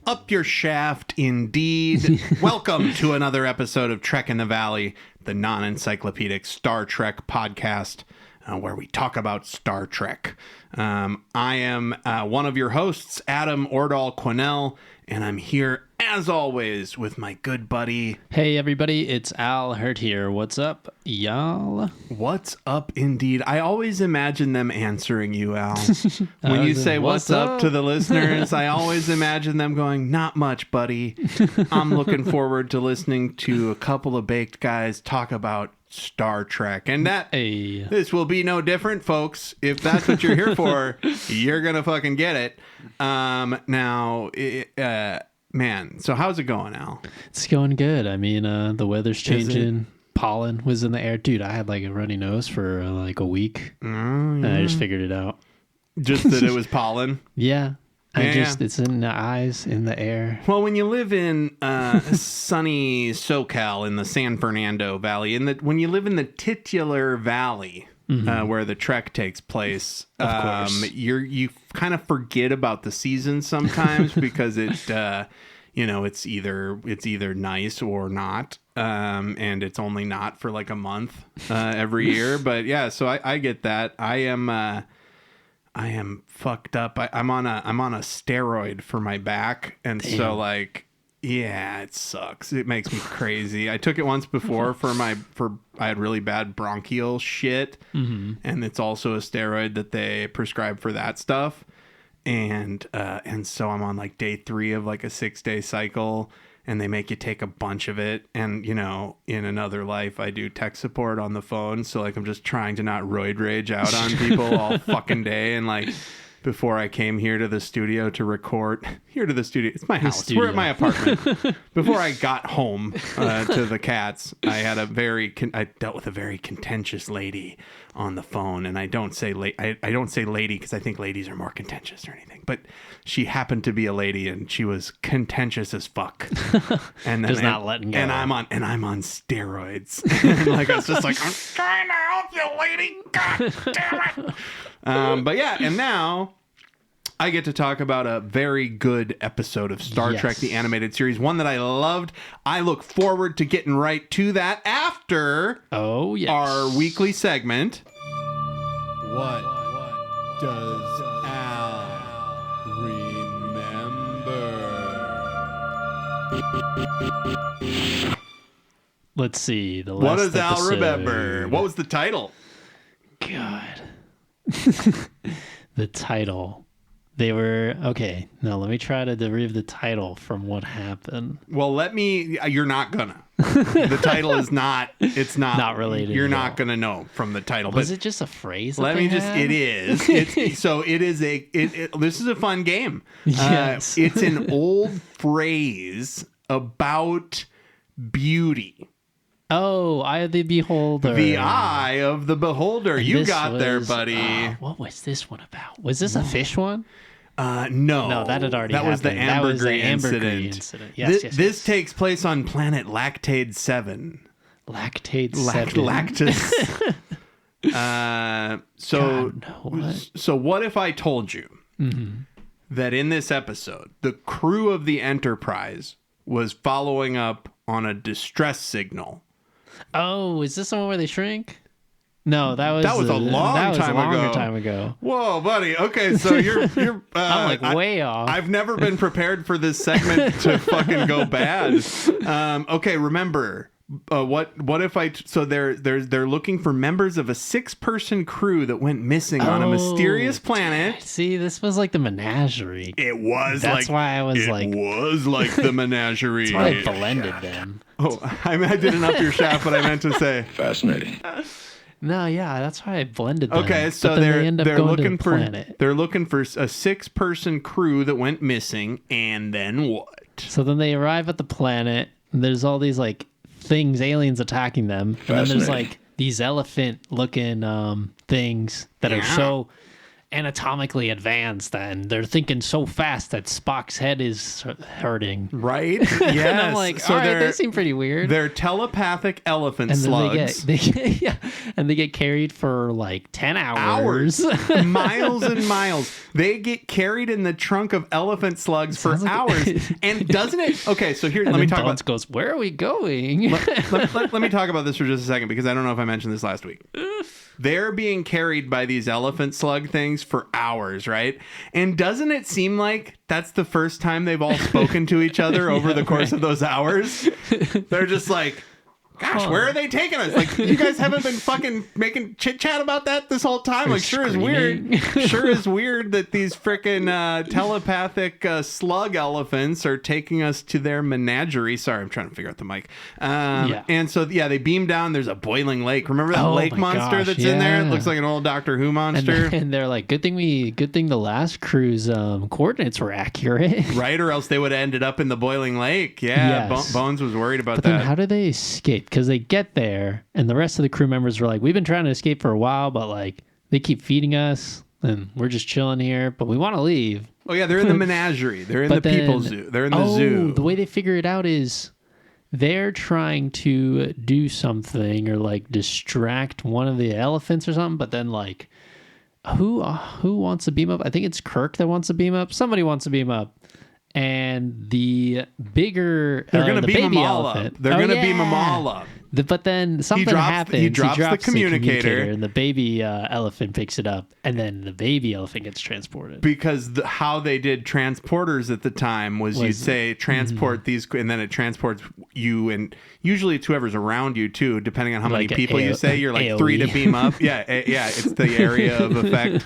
Up your shaft, indeed. Welcome to another episode of Trek in the Valley, the non-encyclopedic Star Trek podcast, where we talk about Star Trek. I am one of your hosts, Adam Ordall Quinnell, and I'm here, as always, with my good buddy. Hey, everybody, it's Al Hirt here. What's up, y'all? What's up, indeed. I always imagine them answering you, Al. When you say what's up to the listeners, I always imagine them going, not much, buddy. I'm looking forward to listening to a couple of baked guys talk about Star Trek. And this will be no different, folks. If that's what you're here for, you're going to fucking get it. Man, so how's it going, Al? It's going good. I mean, the weather's changing. Pollen was in the air. Dude, I had like a runny nose for like a week. And I just figured it out. Just that it was pollen? Yeah. It's in the eyes, in the air. Well, when you live in sunny SoCal in the San Fernando Valley, when you live in the titular valley where the trek takes place, of course. You kind of forget about the season sometimes because it's either nice or not, and it's only not for like a month every year. But yeah, so I get that. I am fucked up. I'm on a steroid for my back, and damn. So like, yeah, it sucks. It makes me crazy. I took it once before I had really bad bronchial shit, and it's also a steroid that they prescribe for that stuff, and so I'm on like day 3 of like a 6-day cycle. And they make you take a bunch of it. And, in another life, I do tech support on the phone. So, like, I'm just trying to not roid rage out on people all fucking day. And, like, before I came here to the studio to record, it's my house. We're at my apartment. Before I got home to the cats, I dealt with a very contentious lady on the phone. And I don't say lady because I think ladies are more contentious or anything. But she happened to be a lady, and she was contentious as fuck. And then not letting go. And I'm on steroids. And like I was just like, I'm trying to help you, lady. God damn it. But yeah, and now I get to talk about a very good episode of Star Trek, the animated series, one that I loved. I look forward to getting right to that after our weekly segment. What does Al remember? Let's see. What does Al remember? What was the title? God. The title. They were... Okay, now let me try to derive the title from what happened. Well, you're not gonna. The title is not... It's not... Not related. You're not gonna know from the title. Was it just a phrase? It is. This is a fun game. Yes. It's an old phrase about beauty. Oh, Eye of the Beholder. The Eye of the Beholder. You got there, buddy. What was this one about? Was this a fish one? No, that had already happened. That was the ambergris incident. Yes, this takes place on planet Lactade 7. Lactade 7. Lactus. So what if I told you that in this episode, the crew of the Enterprise was following up on a distress signal? Oh, is this the one where they shrink? No, that was a longer time ago. Whoa, buddy. Okay, so you're I'm like way off. I've never been prepared for this segment to fucking go bad. Okay, remember what if they're looking for members of a 6-person crew that went missing on a mysterious planet. See, this was like the menagerie. It was. That's why I was like. It was like the menagerie. That's why I blended them. Oh, I didn't up your shaft, but I meant to say fascinating. No, yeah, that's why I blended them. Okay, so they're looking for a 6-person crew that went missing, and then what? So then they arrive at the planet. And there's all these like things, aliens attacking them, and then there's like these elephant-looking things that are so anatomically advanced, and they're thinking so fast that Spock's head is hurting. Right? Yes. And I'm like, all right, they seem pretty weird. They're telepathic elephant And slugs. they get carried for like 10 hours. Miles and miles. They get carried in the trunk of elephant slugs for hours. And doesn't it? Okay, so here, let me talk Bones goes, where are we going? let me talk about this for just a second, because I don't know if I mentioned this last week. They're being carried by these elephant slug things for hours, right? And doesn't it seem like that's the first time they've all spoken to each other over the course of those hours? They're just like, gosh, where are they taking us? Like, you guys haven't been fucking making chit chat about that this whole time? Like, sure is weird. Sure is weird that these freaking telepathic slug elephants are taking us to their menagerie. Sorry, I'm trying to figure out the mic. And so, they beam down. There's a boiling lake. Remember that lake monster that's in there? It looks like an old Doctor Who monster. And they're like, good thing the last cruise coordinates were accurate. Right, or else they would have ended up in the boiling lake. Yeah, yes. Bones was worried about that. Then how do they escape? Because they get there, and the rest of the crew members were like, we've been trying to escape for a while, but like they keep feeding us, and we're just chilling here, but we want to leave. Oh yeah, they're in the menagerie. They're in the people zoo. They're in the zoo. The way they figure it out is they're trying to do something or like distract one of the elephants or something, but then like who wants to beam up? I think it's Kirk that wants to beam up. Somebody wants to beam up. And the bigger they're going to beam them all elephant, up. They're going to beam them all up. But then something happens. He drops the communicator, and the baby elephant picks it up, and then the baby elephant gets transported. Because how they did transporters at the time was you'd say transport these, and then it transports you, and usually it's whoever's around you too, depending on how many people you say. You're like AOE. 3 to beam up. Yeah, it's the area of effect.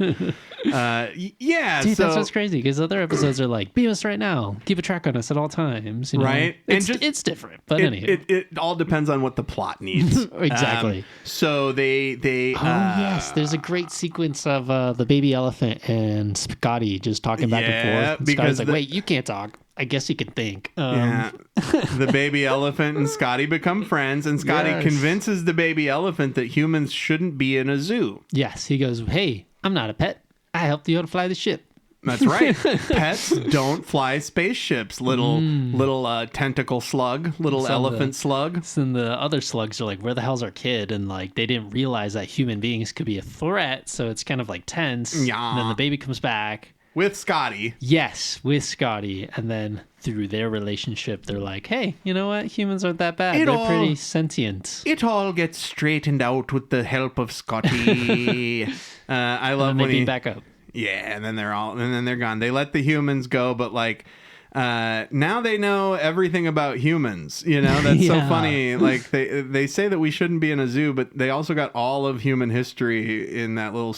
Dude, that's what's crazy, because other episodes are like, beam us right now, keep a track on us at all times, you know? Right? It's different, but anyhow, it all depends on what the plot needs. Exactly. So they yes, there's a great sequence of the baby elephant and Scotty just talking back and forth, and because Scotty's like, wait, you can't talk, I guess he can think. The baby elephant and Scotty become friends, and Scotty convinces the baby elephant that humans shouldn't be in a zoo. Yes, he goes, hey, I'm not a pet. I helped you to fly the ship. That's right. Pets don't fly spaceships. Little tentacle slug, elephant slug. And the other slugs are like, where the hell's our kid? And like, they didn't realize that human beings could be a threat. So it's kind of like tense. Yeah. And then the baby comes back. With Scotty. Yes, with Scotty. And then through their relationship, they're like, hey, you know what? Humans aren't that bad. They're pretty sentient. It all gets straightened out with the help of Scotty. I love when they beam back up. Yeah, and then they're gone. They let the humans go, but like now they know everything about humans. You know, that's so funny. Like they say that we shouldn't be in a zoo, but they also got all of human history in that little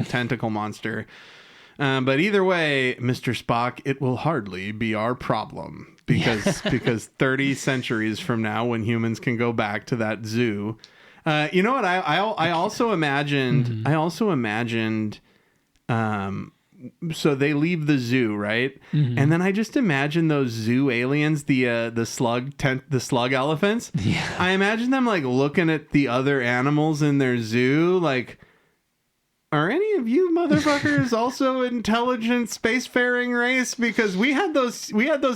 tentacle monster. But either way, Mr. Spock, it will hardly be our problem because 30 centuries from now, when humans can go back to that zoo, you know what? I also imagined. I also imagined. So they leave the zoo, right? Mm-hmm. And then I just imagine those zoo aliens, the slug elephants. Yeah. I imagine them like looking at the other animals in their zoo, like, are any of you motherfuckers also intelligent spacefaring race? Because we had those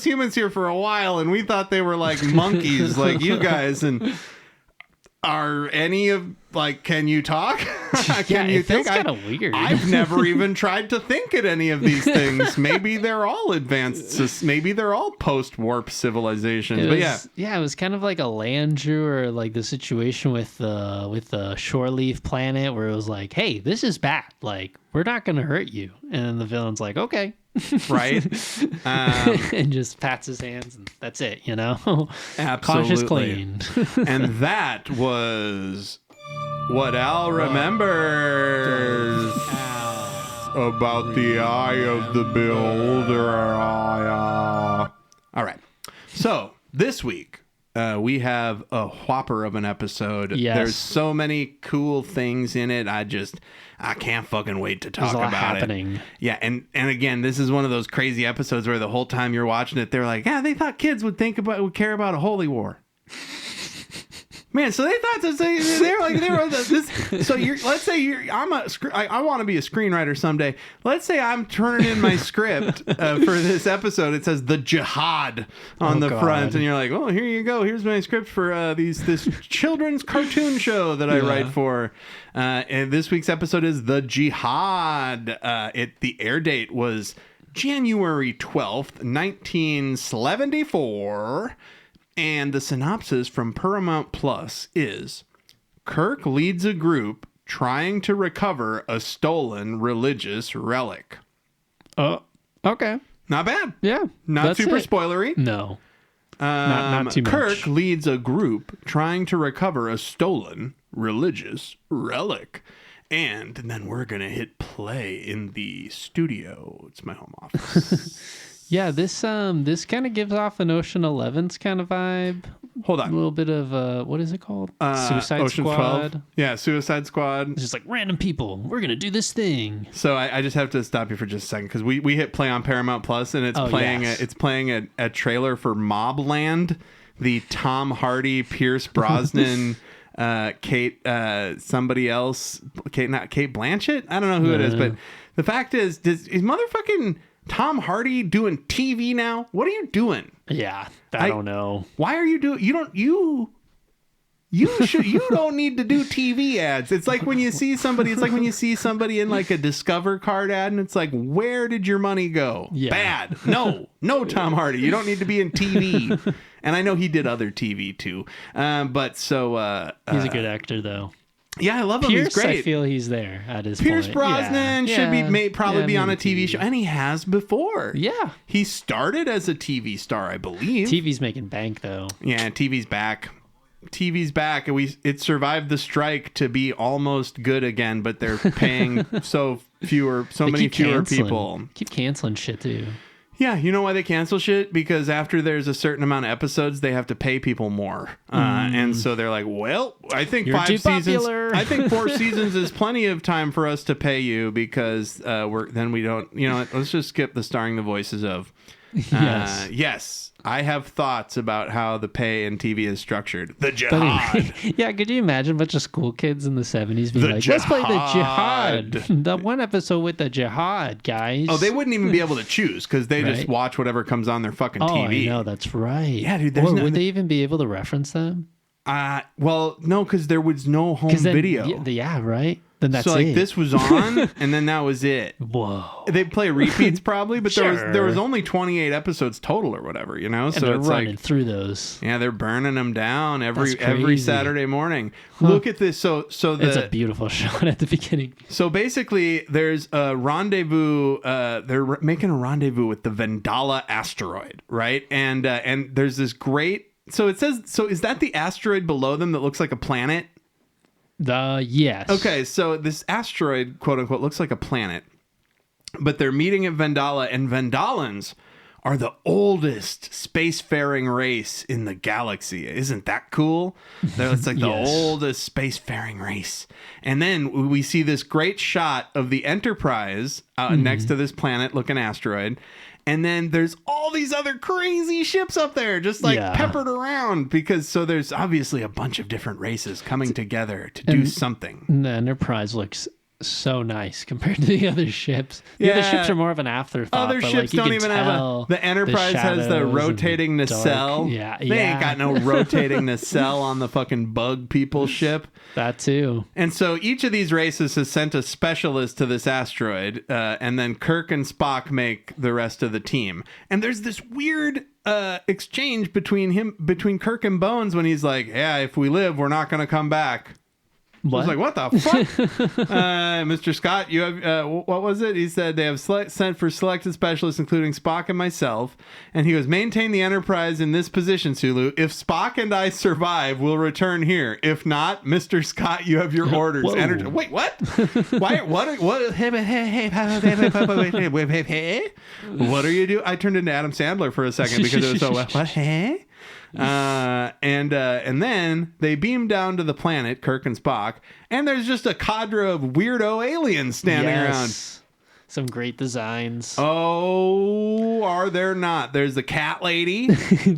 humans here for a while, and we thought they were like monkeys, like you guys. And are any of like, can you talk? Can you think? Feels kind of weird. I've never even tried to think at any of these things. Maybe they're all advanced. Maybe they're all post-warp civilizations. It was kind of like a Landru, or like the situation with the Shore Leaf planet, where it was like, hey, this is bad. Like, we're not going to hurt you. And the villain's like, okay. Right. And just pats his hands, and that's it, you know? Absolutely. Conscious cleaned. And that was what Al remembers about the eye of the beholder. All right. So this week, we have a whopper of an episode. Yes. There's so many cool things in it. I can't fucking wait to talk about happening. it. Yeah, and again, this is one of those crazy episodes where the whole time you're watching it, they're like, they thought kids would care about a holy war. Man, so they thought this, they were this. So let's say I want to be a screenwriter someday. Let's say I'm turning in my script for this episode. It says the Jihad on the front, and you're like, oh, here you go. Here's my script for this children's cartoon show that I write for. And this week's episode is the Jihad. The air date was January 12th, 1974. And the synopsis from Paramount Plus is: Kirk leads a group trying to recover a stolen religious relic. Oh, okay. Not bad. Yeah. Not super spoilery. No. Not too much. Kirk leads a group trying to recover a stolen religious relic. And then we're going to hit play in the studio. It's my home office. Yeah, this kind of gives off an Ocean 11's kind of vibe. Hold on. A little bit of, what is it called? Suicide Ocean's Squad. 12. Yeah, Suicide Squad. It's just like random people. We're going to do this thing. So I just have to stop you for just a second because we hit play on Paramount Plus and it's playing a trailer for Mobland, the Tom Hardy, Pierce Brosnan, Kate Blanchett? I don't know who it is, but the fact is motherfucking Tom Hardy doing TV now? What are you doing? Yeah, I don't know. Why are you doing? You don't need to do TV ads. It's like when you see somebody. It's like when you see somebody in like a Discover card ad, and it's like, where did your money go? Yeah. Bad. No, Tom Hardy. You don't need to be in TV. And I know he did other TV too. But so he's a good actor though. Yeah, I love him. Pierce, he's great. I feel he's there at his Pierce point. Brosnan should probably be on a TV show, and he has before. Yeah, he started as a TV star, I believe. TV's making bank though. Yeah, TV's back. TV's back. It survived the strike to be almost good again, but they're paying so many fewer people. Keep canceling shit too. Yeah, you know why they cancel shit? Because after there's a certain amount of episodes, they have to pay people more, and so they're like, "Well, I think You're 5 too seasons. popular. I think 4 seasons is plenty of time for us to pay you because we don't. You know, let's just skip the starring the voices of." Yes, I have thoughts about how the pay in TV is structured. The Jihad. Yeah, could you imagine a bunch of school kids in the 70s being like, let's play the Jihad. The one episode with the Jihad, guys. Oh, they wouldn't even be able to choose because they just watch whatever comes on their fucking TV. Oh, I know, that's right. Yeah, dude. Would they even be able to reference them? Well, no, because there was no home video. Yeah, right? Then that's so like it. this was on and then that was it. Whoa. They play repeats probably, but Sure. there was only 28 episodes total or whatever, you know? And so they're it's running like through those. Yeah, they're burning them down every crazy. Saturday morning. Look at this. So it's a beautiful shot at the beginning. So basically there's a rendezvous, they're making a rendezvous with the Vendala asteroid, right? And there's this great is that the asteroid below them that looks like a planet? Yes. Okay, so this asteroid, quote unquote, looks like a planet, but they're meeting at Vendala, and Vendalans are the oldest spacefaring race in the galaxy. Isn't that cool? It's like the oldest spacefaring race. And then we see this great shot of the Enterprise next to this planet-looking asteroid. And then there's all these other crazy ships up there just like peppered around because there's obviously a bunch of different races coming together to do something. The Enterprise looks so nice compared to the other ships. The other ships are more of an afterthought. Other ships don't even have the Enterprise has the rotating nacelle. Yeah, they ain't got no rotating nacelle on the fucking bug people ship. That too. And so each of these races has sent a specialist to this asteroid, and then Kirk and Spock make the rest of the team. And there's this weird exchange between Kirk and Bones when he's like, "Yeah, if we live, we're not going to come back." I was like, what the fuck? Mr. Scott, you have, what was it? He said they have sent for selected specialists, including Spock and myself. And he goes, maintain the Enterprise in this position, Sulu. If Spock and I survive, we'll return here. If not, Mr. Scott, you have your orders. Wait, what? Why? What? What are you doing? I turned into Adam Sandler for a second because it was so, what? Hey? And then they beam down to the planet, Kirk and Spock, and there's just a cadre of weirdo aliens standing around. Some great designs. Oh, are there not? There's the cat lady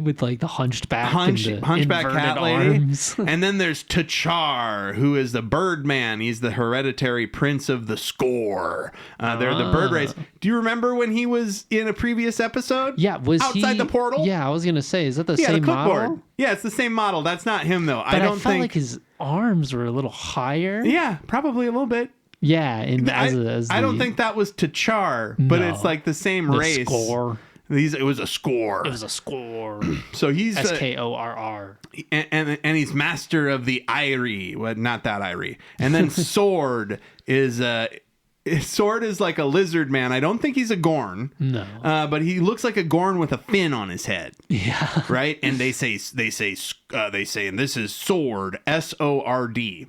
with like the hunchback cat lady. Arms. And then there's T'Char, who is the Birdman. He's the hereditary prince of the score. They're the bird race. Do you remember when he was in a previous episode? Yeah, was outside the portal? Yeah, I was gonna say, is that the same model? Yeah, it's the same model. That's not him though. But I felt like his arms were a little higher. Yeah, probably a little bit. Yeah, I don't think that was T'Char, but it's like the same race. Score. It was a score. It was a score. So he's Skorr. And he's master of the Irie. Well, not that Irie. And then Sword is like a lizard man. I don't think he's a Gorn. No. But he looks like a Gorn with a fin on his head. Yeah. Right? And they say, and this is Sword, SORD.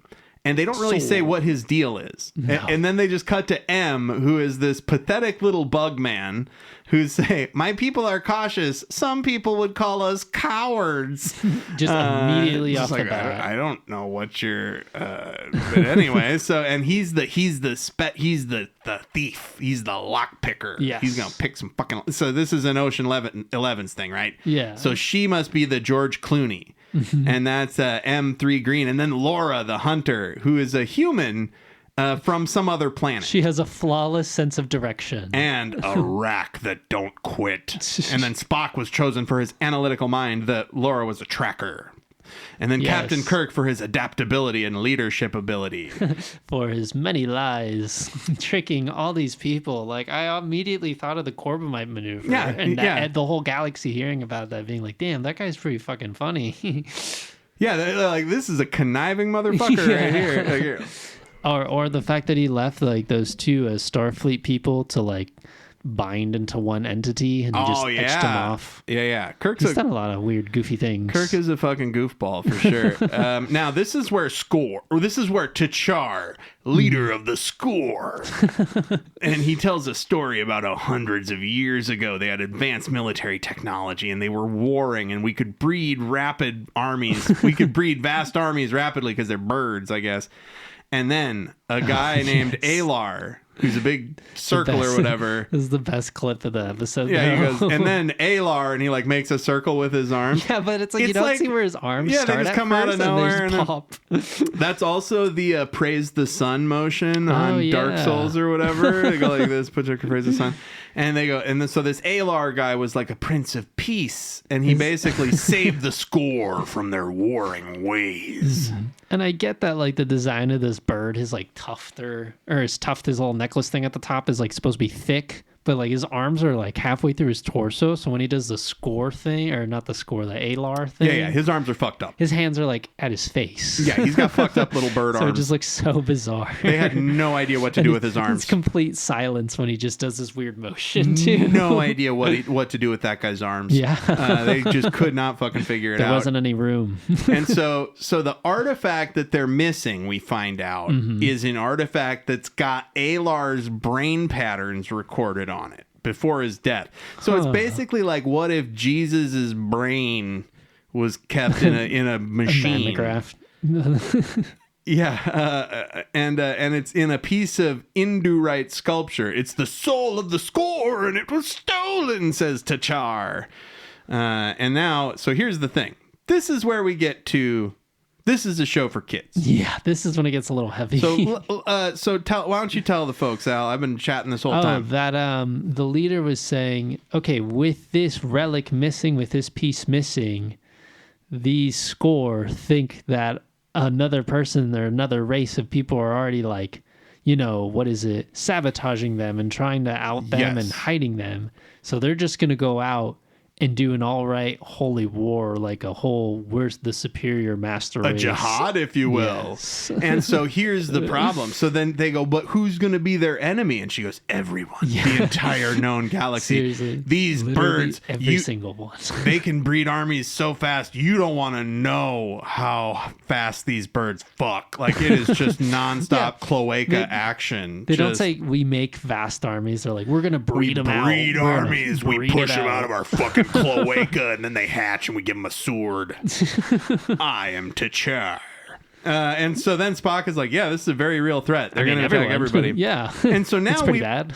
And they don't really say what his deal is. No. And then they just cut to M, who is this pathetic little bug man who say, my people are cautious. Some people would call us cowards. Just immediately off the bat. I don't know what you're... but anyway, and he's the thief. He's the lock picker. Yes. He's going to pick some fucking... So this is an Ocean 11's thing, right? Yeah. So she must be the George Clooney. And that's M3 Green. And then Laura, the hunter, who is a human from some other planet. She has a flawless sense of direction. And a rack that don't quit. And then Spock was chosen for his analytical mind. That Laura was a tracker. And then Captain Kirk for his adaptability and leadership ability. For his many lies, tricking all these people. Like, I immediately thought of the Corbomite maneuver. Yeah, and the whole galaxy hearing about that, being like, damn, that guy's pretty fucking funny. Yeah, they're like, this is a conniving motherfucker right here. Like, here. Or the fact that he left, like, those two Starfleet people to, like, bind into one entity and he just etched them off. Yeah. He's done a lot of weird, goofy things. Kirk is a fucking goofball for sure. Now, this is where T'Char, leader of the score, and he tells a story about how hundreds of years ago they had advanced military technology and they were warring and we could breed rapid armies. We could breed vast armies rapidly because they're birds, I guess. And then a guy named Alar, who's a big circle or whatever. This is the best clip of the episode. Yeah, he goes, and then Alar, and he like makes a circle with his arms. Yeah, but it's like you don't see where his arms start. Yeah, they just come out of nowhere and pop. That's also the praise the sun motion on Dark Souls or whatever. They go like this, praise the sun. And they go, and then, so this Alar guy was like a prince of peace, and he basically saved the score from their warring ways. And I get that, like, the design of this bird, his like tuft, his little necklace thing at the top is like supposed to be thick, but like his arms are like halfway through his torso. So when he does the score thing, or not the score, the Alar thing. Yeah, his arms are fucked up. His hands are like at his face. Yeah, he's got fucked up little bird arms. So it just looks so bizarre. They had no idea what to do with his arms. It's complete silence when he just does this weird motion too. No idea what to do with that guy's arms. Yeah. They just could not fucking figure it out. There wasn't any room. And so the artifact that they're missing, we find out, is an artifact that's got Alar's brain patterns recorded on it before his death. So it's basically like, what if Jesus's brain was kept in a machine? Yeah, and it's in a piece of Indurite sculpture. It's the soul of the score, and it was stolen, says T'Char. And now, so here's the thing. This is where we get to. This is a show for kids. Yeah, this is when it gets a little heavy. So why don't you tell the folks, Al? I've been chatting this whole time. That the leader was saying, okay, with this relic missing, with this piece missing, these score think that another person or another race of people are already like, sabotaging them and trying to out them and hiding them. So they're just going to go out and do an all-right holy war, like a whole, where's the superior master race? A jihad, if you will. Yes. And so here's the problem. So then they go, but who's going to be their enemy? And she goes, everyone. Yeah. The entire known galaxy. Seriously. These birds. Every single one. They can breed armies so fast, you don't want to know how fast these birds fuck. Like, it is just nonstop cloaca action. They don't say we make vast armies. They're like, we're going to breed them out. We breed armies. We push them out of our fucking cloaca, and then they hatch and we give them a sword. I am T'Char. And so then Spock is like, yeah, this is a very real threat. They're going to attack everybody. Yeah. And so now it's pretty bad.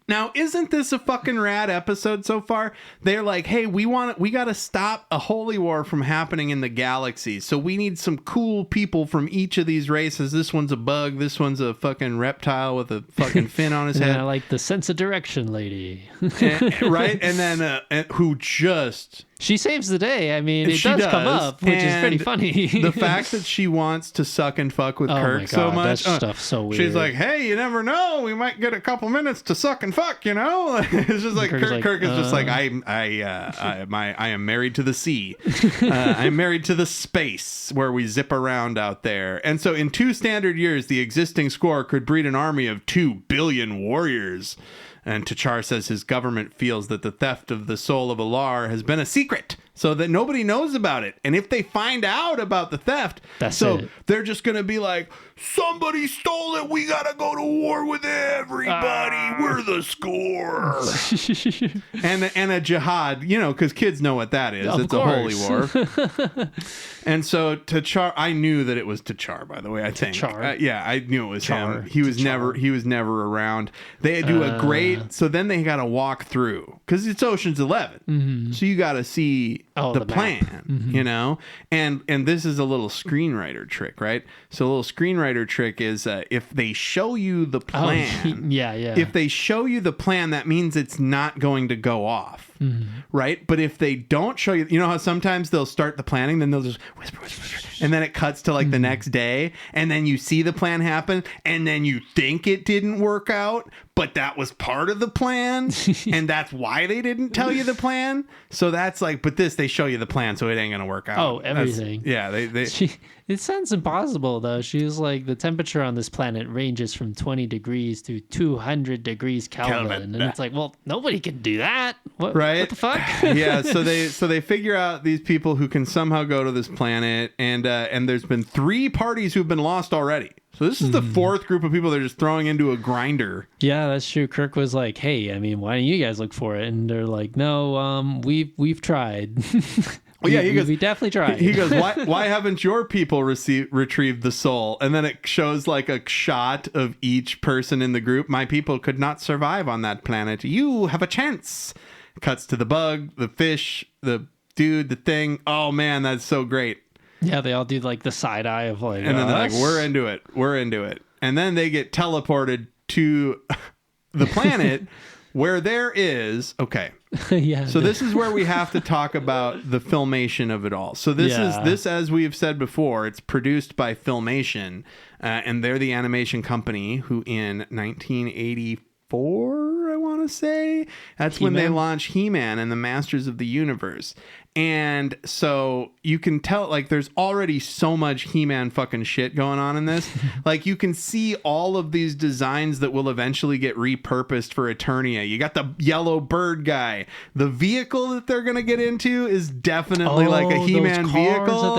Now, isn't this a fucking rad episode so far? They're like, hey, we got to stop a holy war from happening in the galaxy. So we need some cool people from each of these races. This one's a bug. This one's a fucking reptile with a fucking fin on his head. I like the sense of direction lady. Right? And then who just... She saves the day. I mean, it does come up, which is pretty funny. The fact that she wants to suck and fuck with Kirk so much. That stuff's so weird. She's like, hey, you never know. We might get a couple minutes to suck and fuck, you know? It's just like Kirk is just like, I am married to the sea. I'm married to the space where we zip around out there. And so in 2 standard years, the existing score could breed an army of 2 billion warriors. And T'Char says his government feels that the theft of the soul of Alar has been a secret, so that nobody knows about it. And if they find out about the theft, they're just going to be like, somebody stole it. We got to go to war with everybody. We're the score. and a jihad, you know, because kids know what that is. It's course. A holy war. And so T'Char, I knew that it was T'Char, by the way, I think. Yeah, I knew it was him. He was never around. They do a great, so then they got to walk through, because it's Ocean's 11. Mm-hmm. So you got to see the plan, you know? And this is a little screenwriter trick, right? So a little screenwriter trick is if they show you the plan, if they show you the plan, that means it's not going to go off. Mm-hmm. Right? But if they don't show you, you know how sometimes they'll start the planning, then they'll just whisper, and then it cuts to like the next day, and then you see the plan happen, and then you think it didn't work out, but that was part of the plan, and that's why they didn't tell you the plan. So that's like, but they show you the plan, so it ain't gonna work out. Oh, everything. It sounds impossible, though. She's like, the temperature on this planet ranges from 20 degrees to 200 degrees Kelvin. And it's like, well, nobody can do that. Right? What the fuck? Yeah, so they figure out these people who can somehow go to this planet, and there's been 3 parties who've been lost already. So this is the 4th group of people they're just throwing into a grinder. Yeah, that's true. Kirk was like, hey, I mean, why don't you guys look for it? And they're like, no, we've tried. Well, yeah, he goes, we definitely tried. He goes, why haven't your people retrieved the soul? And then it shows like a shot of each person in the group. My people could not survive on that planet. You have a chance. Cuts to the bug, the fish, the dude, the thing. Oh man, that's so great. Yeah, they all do like the side eye of like, and then they're like, we're into it. And then they get teleported to the planet where there is, okay. Yeah. So this is where we have to talk about the filmation of it all. So this, as we have said before, it's produced by Filmation, and they're the animation company who in 1984, I want to say, that's when they launched He-Man and the Masters of the Universe. And so you can tell, like, there's already so much He-Man fucking shit going on in this. Like, you can see all of these designs that will eventually get repurposed for Eternia. You got the yellow bird guy. The vehicle that they're gonna get into is definitely like a He-Man vehicle.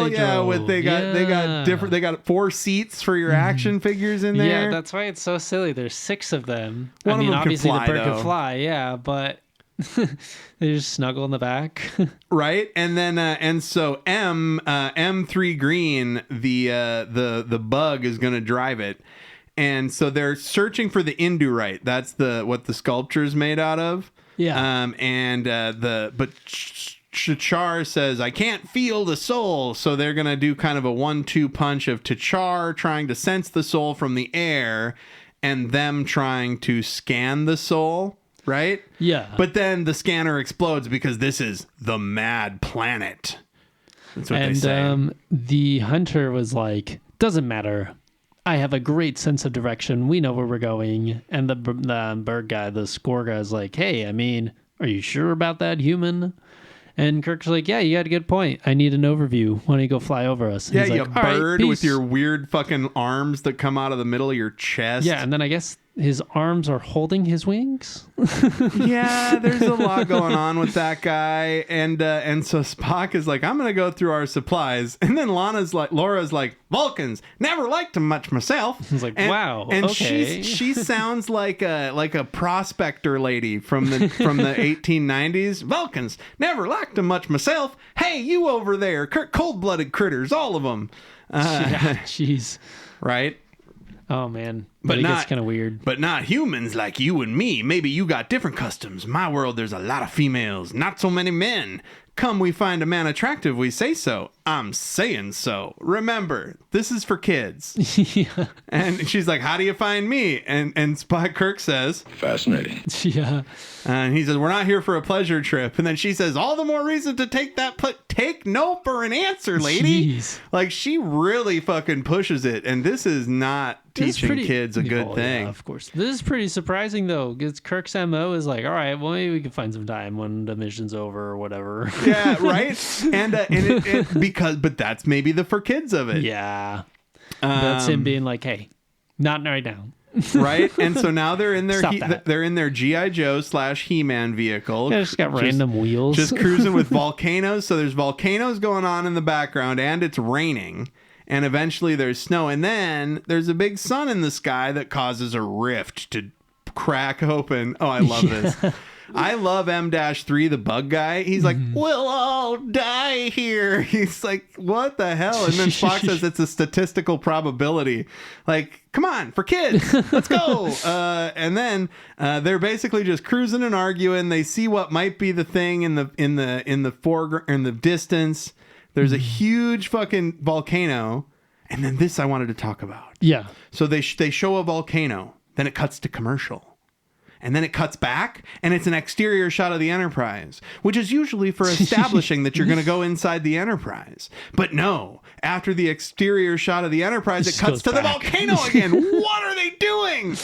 They got 4 seats for your action figures in there. Yeah, that's why it's so silly. There's 6 of them. One of them obviously can fly, the bird can fly, yeah, but they just snuggle in the back. Right. And then and so M3 Green, the bug, is gonna drive it. And so they're searching for the Indurite. That's what the sculpture is made out of. Yeah. But T'Char says, I can't feel the soul. So they're gonna do kind of a 1-2 punch of T'Char trying to sense the soul from the air and them trying to scan the soul. Right? Yeah. But then the scanner explodes because this is the mad planet. That's what they say. The hunter was like, doesn't matter. I have a great sense of direction. We know where we're going. And the bird guy, the score guy, is like, hey, I mean, are you sure about that, human? And Kirk's like, yeah, you got a good point. I need an overview. Why don't you go fly over us? And yeah, you bird with your weird fucking arms that come out of the middle of your chest. Yeah, and then I guess his arms are holding his wings. Yeah, there's a lot going on with that guy, and so Spock is like, I'm gonna go through our supplies, and then Laura's like, Vulcans, never liked them much myself. He's like, wow, and okay. she sounds like a prospector lady from the 1890s. Vulcans, never liked them much myself. Hey, you over there, cold-blooded critters, all of them. Jeez. Right. Oh man, but it gets kind of weird. But not humans like you and me. Maybe you got different customs. My world, there's a lot of females, not so many men. Come, we find a man attractive, we say so. I'm saying so. Remember, this is for kids. Yeah. And she's like, how do you find me? And Spock Kirk says, fascinating. Yeah. And he says, we're not here for a pleasure trip. And then she says, all the more reason to take that take no for an answer, lady. Jeez. Like, she really fucking pushes it. And this is not teaching kids a good thing. Yeah, of course. This is pretty surprising, though, because Kirk's MO is like, all right, well, maybe we can find some time when the mission's over or whatever. Yeah, right? And but that's maybe the for kids of it. Yeah. That's him being like, hey, not right now. Right? And so now they're in their G.I. Joe / He-Man vehicle. Yeah, just got random wheels. Just cruising with volcanoes. So there's volcanoes going on in the background, and it's raining. And eventually there's snow. And then there's a big sun in the sky that causes a rift to crack open. Oh, I love this. I love M-3, the bug guy. He's like, we'll all die here. He's like, what the hell? And then Spock says it's a statistical probability. Like, come on, for kids, let's go. And then they're basically just cruising and arguing. They see what might be the thing in the foreground, in the distance. There's a huge fucking volcano. And then this I wanted to talk about. Yeah. So they show a volcano. Then it cuts to commercial. And then it cuts back, and it's an exterior shot of the Enterprise, which is usually for establishing that you're going to go inside the Enterprise. But no, after the exterior shot of the Enterprise, it cuts to the volcano again. What are they doing?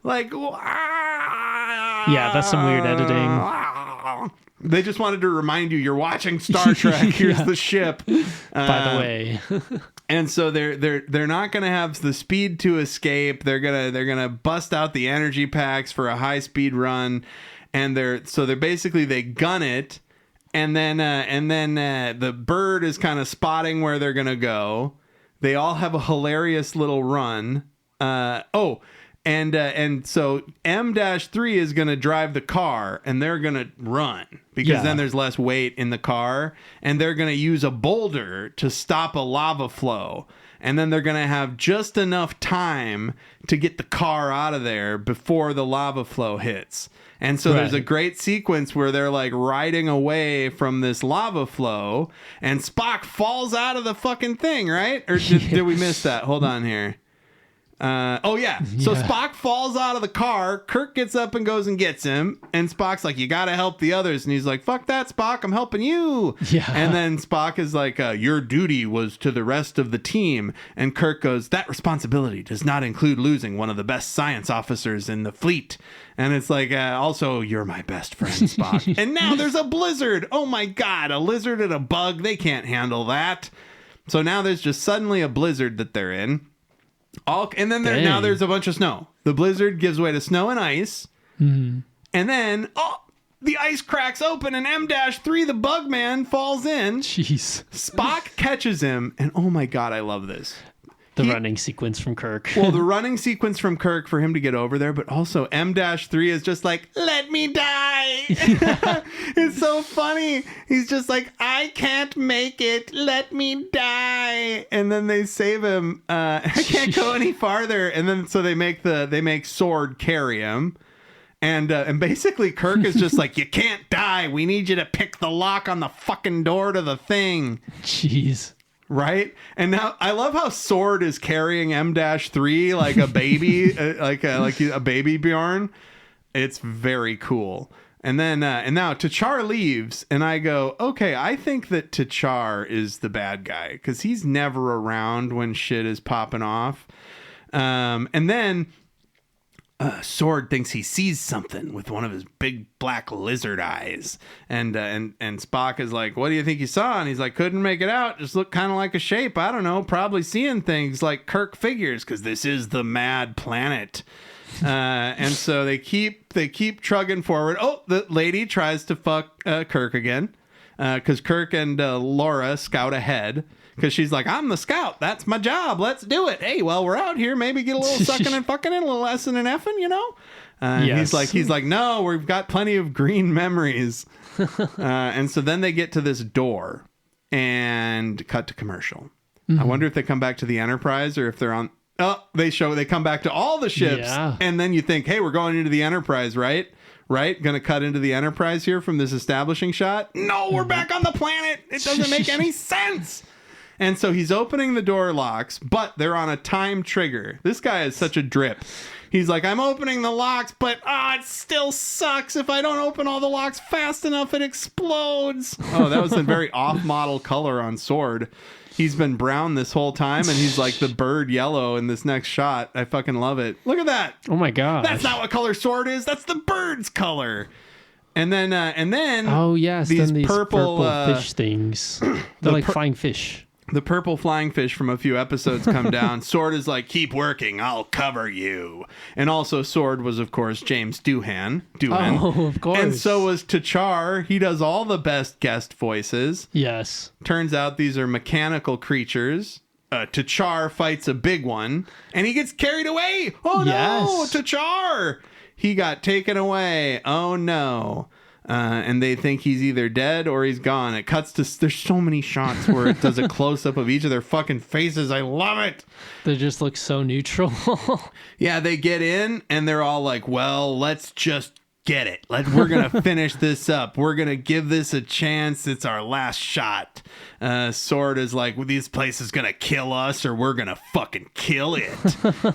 Like, yeah, that's some weird editing. They just wanted to remind you you're watching Star Trek. Here's the ship. By the way. And so they're not gonna have the speed to escape. They're gonna bust out the energy packs for a high speed run, and they're basically they gun it, and then the bird is kind of spotting where they're gonna go. They all have a hilarious little run. And so M-3 is going to drive the car, and they're going to run because then there's less weight in the car, and they're going to use a boulder to stop a lava flow. And then they're going to have just enough time to get the car out of there before the lava flow hits. And so there's a great sequence where they're like riding away from this lava flow, and Spock falls out of the fucking thing, right? Or did we miss that? Hold on here. So Spock falls out of the car. Kirk gets up and goes and gets him. And Spock's like, you got to help the others. And he's like, fuck that, Spock. I'm helping you. Yeah. And then Spock is like, your duty was to the rest of the team. And Kirk goes, that responsibility does not include losing one of the best science officers in the fleet. And it's like, also, you're my best friend, Spock. And now there's a blizzard. Oh, my God. A lizard and a bug. They can't handle that. So now there's just suddenly a blizzard that they're in. Now there's a bunch of snow. The blizzard gives way to snow and ice. Mm-hmm. And then, the ice cracks open and M-3, the bug man, falls in. Jeez. Spock catches him. And oh my God, I love this. The running sequence from Kirk. Well, the running sequence from Kirk for him to get over there, but also M-3 is just like, let me die. It's so funny. He's just like, I can't make it. Let me die. And then they save him. I can't go any farther. And then so they make Sword carry him. And basically Kirk is just like, you can't die. We need you to pick the lock on the fucking door to the thing. Jeez. Right? And now I love how Sword is carrying M-3 like a baby, like a baby Bjorn. It's very cool. And then and now T'Char leaves, and I go, okay, I think that T'Char is the bad guy because he's never around when shit is popping off. And then Sword thinks he sees something with one of his big black lizard eyes, and Spock is like, what do you think you saw? And he's like, couldn't make it out, just looked kind of like a shape. I don't know, probably seeing things like Kirk figures because this is the mad planet. And so they keep trugging forward. Oh, the lady tries to fuck Kirk again, because Kirk and Laura scout ahead. Because she's like, I'm the scout. That's my job. Let's do it. Hey, well, we're out here. Maybe get a little sucking and fucking in, a little S and effing, you know? Yes. He's like, no, we've got plenty of green memories. And so then they get to this door and cut to commercial. Mm-hmm. I wonder if they come back to the Enterprise or if they're on. Oh, they come back to all the ships. Yeah. And then you think, hey, we're going into the Enterprise, right? Right? Going to cut into the Enterprise here from this establishing shot? No, we're back on the planet. It doesn't make any sense. And so he's opening the door locks, but they're on a time trigger. This guy is such a drip. He's like, I'm opening the locks, but it still sucks. If I don't open all the locks fast enough, it explodes. Oh, that was a very off-model color on Sword. He's been brown this whole time, and he's like the bird yellow in this next shot. I fucking love it. Look at that. Oh, my God. That's not what color Sword is. That's the bird's color. And then oh, yes, these then these purple fish things. They're like flying fish. The purple flying fish from a few episodes come down. Sword is like, keep working, I'll cover you. And also Sword was, of course, James Doohan. Oh, of course. And so was T'Char. He does all the best guest voices. Yes. Turns out these are mechanical creatures. T'Char fights a big one, and he gets carried away. Oh, yes. No, T'Char! He got taken away. Oh, no. And they think he's either dead or he's gone. It cuts to... There's so many shots where it does a close-up of each of their fucking faces. I love it. They just look so neutral. Yeah, they get in, and they're all like, well, let's just get it. We're going to finish this up. We're going to give this a chance. It's our last shot. Sword is like, well, this place is going to kill us or we're going to fucking kill it.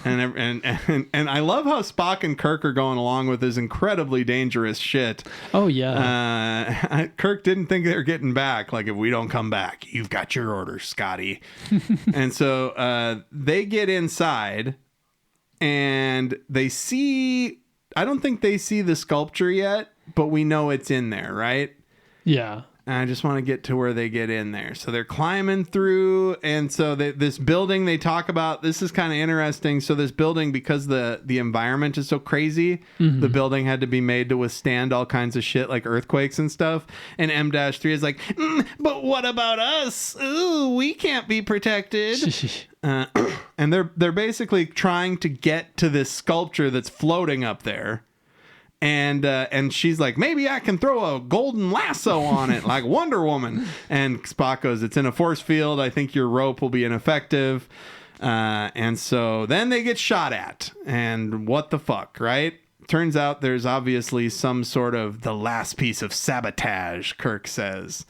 and I love how Spock and Kirk are going along with this incredibly dangerous shit. Oh, yeah. Kirk didn't think they were getting back. Like, if we don't come back, you've got your orders, Scotty. And so they get inside and they see... I don't think they see the sculpture yet, but we know it's in there, right? Yeah. And I just want to get to where they get in there. So they're climbing through, and so this building they talk about, this is kind of interesting. So this building, because the environment is so crazy, the building had to be made to withstand all kinds of shit like earthquakes and stuff. And M-3 is like, but what about us? Ooh, we can't be protected. And they're basically trying to get to this sculpture that's floating up there. And she's like, maybe I can throw a golden lasso on it like Wonder Woman. And Spock goes, it's in a force field. I think your rope will be ineffective. And so then they get shot at. And what the fuck, right? Turns out there's obviously some sort of the last piece of sabotage, Kirk says.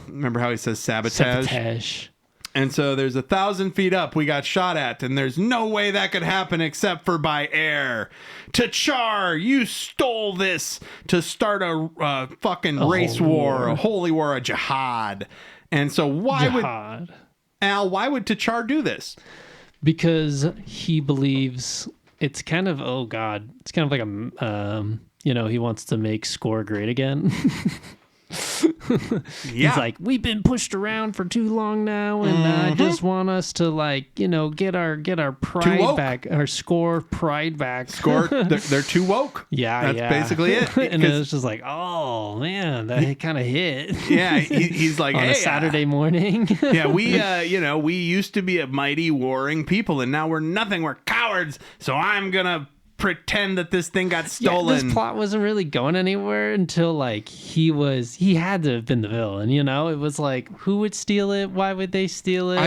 Remember how he says sabotage? Sabotage. And so there's 1,000 feet up we got shot at, and there's no way that could happen except for by air. T'Char, you stole this to start a fucking race war, a holy war, a jihad. And so why would T'Char do this? Because he believes it's kind of, it's kind of like he wants to make score great again. He's like, we've been pushed around for too long now, and I just want us to get our pride back, our score pride back. They're too woke. Yeah, that's basically it. And it was just like, oh man, that kind of hit. Yeah, he's like, on a Saturday morning. Yeah, we used to be a mighty warring people, and now we're nothing. We're cowards. So I'm gonna pretend that this thing got stolen. Yeah, this plot wasn't really going anywhere until he had to have been the villain, it was like, who would steal it? Why would they steal it?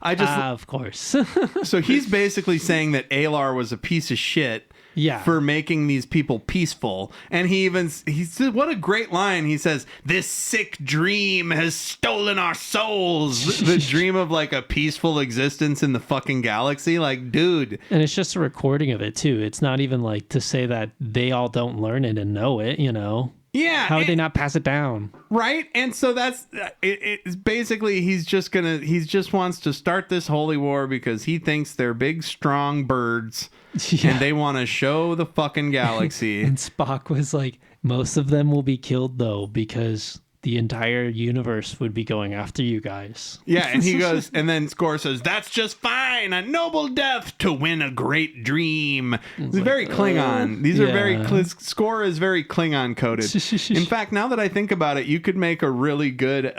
Of course. So he's basically saying that Alar was a piece of shit. Yeah. For making these people peaceful. And he said, what a great line. He says, this sick dream has stolen our souls. The dream of like a peaceful existence in the fucking galaxy. Like, dude. And it's just a recording of it too. It's not even like to say that they all don't learn it and know it, Yeah. How would they not pass it down? Right. And so that's it's basically he just wants to start this holy war because he thinks they're big, strong birds. Yeah. And they want to show the fucking galaxy. And Spock was like, most of them will be killed though, because the entire universe would be going after you guys. Yeah, and he goes, and then Score says, "That's just fine. A noble death to win a great dream." It's very Klingon. These are very Score is very Klingon coded. In fact, now that I think about it, you could make a really good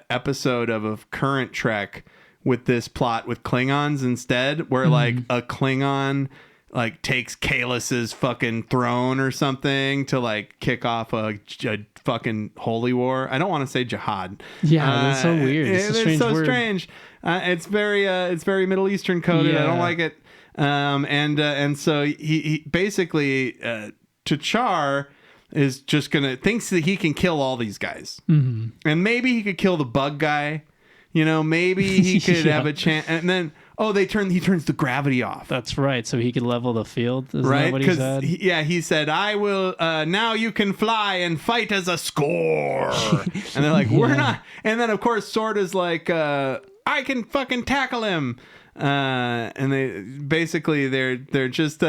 episode of a current Trek with this plot with Klingons instead, where like a Klingon like takes Kalus's fucking throne or something to like kick off a fucking holy war. I don't want to say jihad. Yeah, that's so weird. It's so word. Strange. It's very Middle Eastern coded. I don't like it. And so he basically T'Char is just thinks that he can kill all these guys, and maybe he could kill the bug guy. You know, maybe he could have a chance, and then. Oh, he turns the gravity off. That's right. So he could level the field. Isn't right? That what he said? He said, "I will. Now you can fly and fight as a Score." And they're like, "We're not." And then of course Sword is like, "I can fucking tackle him." And they're just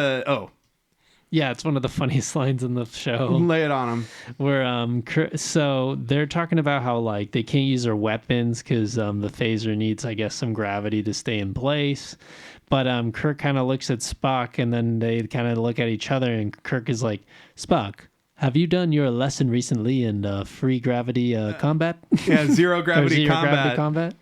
Yeah, it's one of the funniest lines in the show. Lay it on them. Where so they're talking about how like they can't use their weapons because the phaser needs, I guess, some gravity to stay in place. But Kirk kind of looks at Spock, and then they kind of look at each other, and Kirk is like, "Spock, have you done your lesson recently in free gravity combat?" Yeah, zero gravity combat.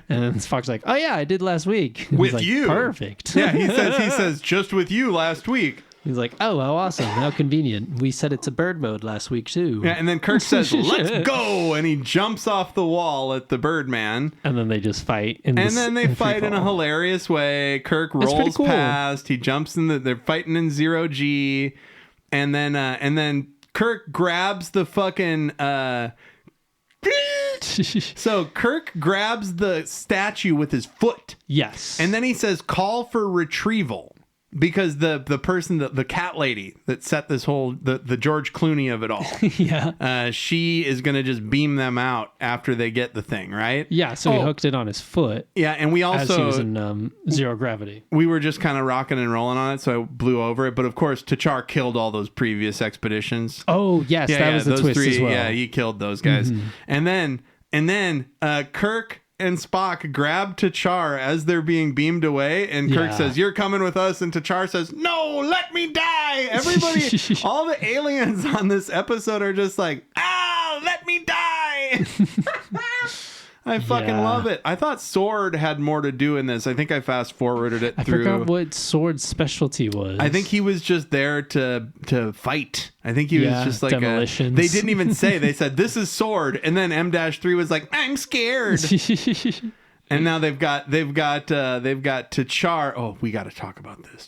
And then Spock's like, "Oh yeah, I did last week." With like, you. Perfect. Yeah, he says just with you last week. He's like, "Oh, how awesome. How convenient. We said it's a bird mode last week, too." Yeah, and then Kirk says, "Let's go!" And he jumps off the wall at the Birdman. And then they just fight. And then they fight in a hilarious way. Kirk rolls past. He jumps they're fighting in 0G. And then Kirk grabs the fucking... So Kirk grabs the statue with his foot. Yes. And then he says, "Call for retrieval." Because the person, the cat lady that set this whole, the George Clooney of it all, she is going to just beam them out after they get the thing, right? Yeah, so he hooked it on his foot. Yeah, and we also... As he was in zero gravity. We were just kind of rocking and rolling on it, so I blew over it. But of course, T'Char killed all those previous expeditions. Oh, yes, that was the twist as well. Yeah, he killed those guys. And then Kirk... and Spock grab T'Char as they're being beamed away, and Kirk says, "You're coming with us," and T'Char says, "No, let me die." Everybody, all the aliens on this episode are just like, let me die. I fucking love it. I thought Sword had more to do in this. I think I fast forwarded it through. I forgot what Sword's specialty was. I think he was just there to fight. I think he was just like demolitions. They didn't even say. They said, "This is Sword," and then M-3 was like, "I'm scared." And now they've got T'Char. Oh, we got to talk about this.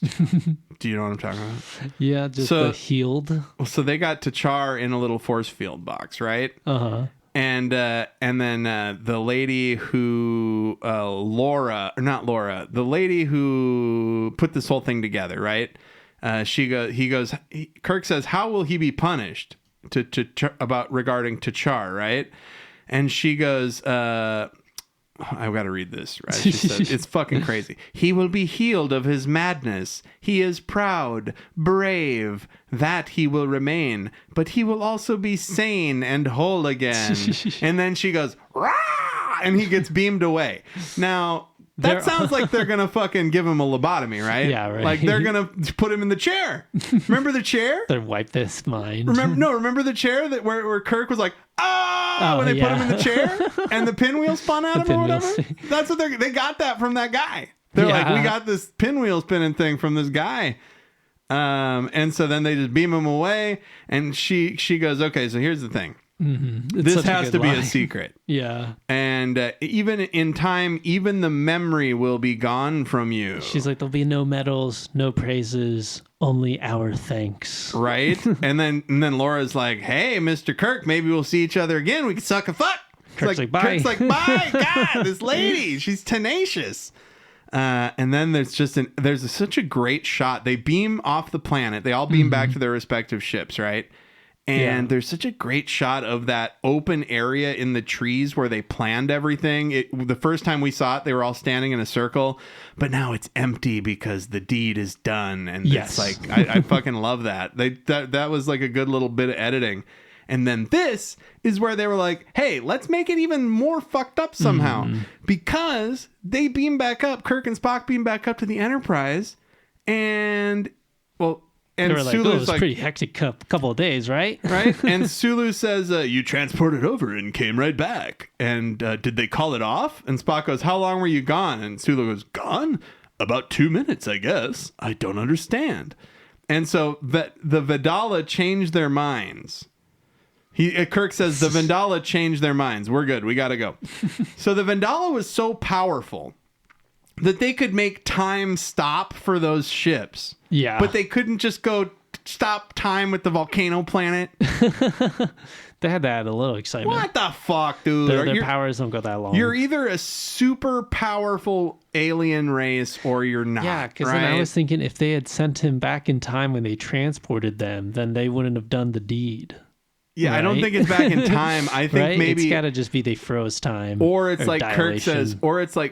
Do you know what I'm talking about? Yeah, just the healed. So they got T'Char in a little force field box, right? And then the lady who the lady who put this whole thing together, right? Kirk says, "How will he be punished?" regarding T'Char, right? And she goes, I've got to read this, right? She said, it's fucking crazy. "He will be healed of his madness. He is proud, brave. That he will remain. But he will also be sane and whole again." And then she goes, "Rah!" And he gets beamed away. Now, that sounds like they're going to fucking give him a lobotomy, right? Yeah, right. Like they're going to put him in the chair. Remember the chair? They wipe this mind. Remember the chair where Kirk was like, when they put him in the chair and the pinwheel spun out of him or whatever? That's what they got that from that guy. They're like, "We got this pinwheel spinning thing from this guy." And so then they just beam him away, and she goes, "Okay, so here's the thing. This has to be a secret." Yeah. And even in time, even the memory will be gone from you. She's like, "There'll be no medals, no praises, only our thanks." Right? and then Laura's like, "Hey, Mr. Kirk, maybe we'll see each other again. We can suck a fuck." Kirk's like, "Bye." Kirk's like, "Bye." God, this lady, she's tenacious. And then there's such a great shot. They beam off the planet. They all beam back to their respective ships, right? And there's such a great shot of that open area in the trees where they planned everything. The first time we saw it, they were all standing in a circle, but now it's empty because the deed is done. And it's like, I fucking love that. That was like a good little bit of editing. And then this is where they were like, hey, let's make it even more fucked up somehow. Because they beam back up, Kirk and Spock beam back up to the Enterprise, and they were like, Sulu's it was pretty hectic couple of days, right? Right? And Sulu says, you transported over and came right back. And did they call it off? And Spock goes, how long were you gone? And Sulu goes, gone? About 2 minutes, I guess. I don't understand. And so the Vidala changed their minds. Kirk says, the Vandala changed their minds. We're good. We got to go. So the Vandala was so powerful that they could make time stop for those ships. Yeah. But they couldn't just go stop time with the volcano planet. They had to add a little excitement. What the fuck, dude? Their powers don't go that long. You're either a super powerful alien race or you're not. Yeah, because then I was thinking if they had sent him back in time when they transported them, then they wouldn't have done the deed. Yeah, right? I don't think it's back in time. I think right? maybe it's got to just be they froze time, or it's like dilation.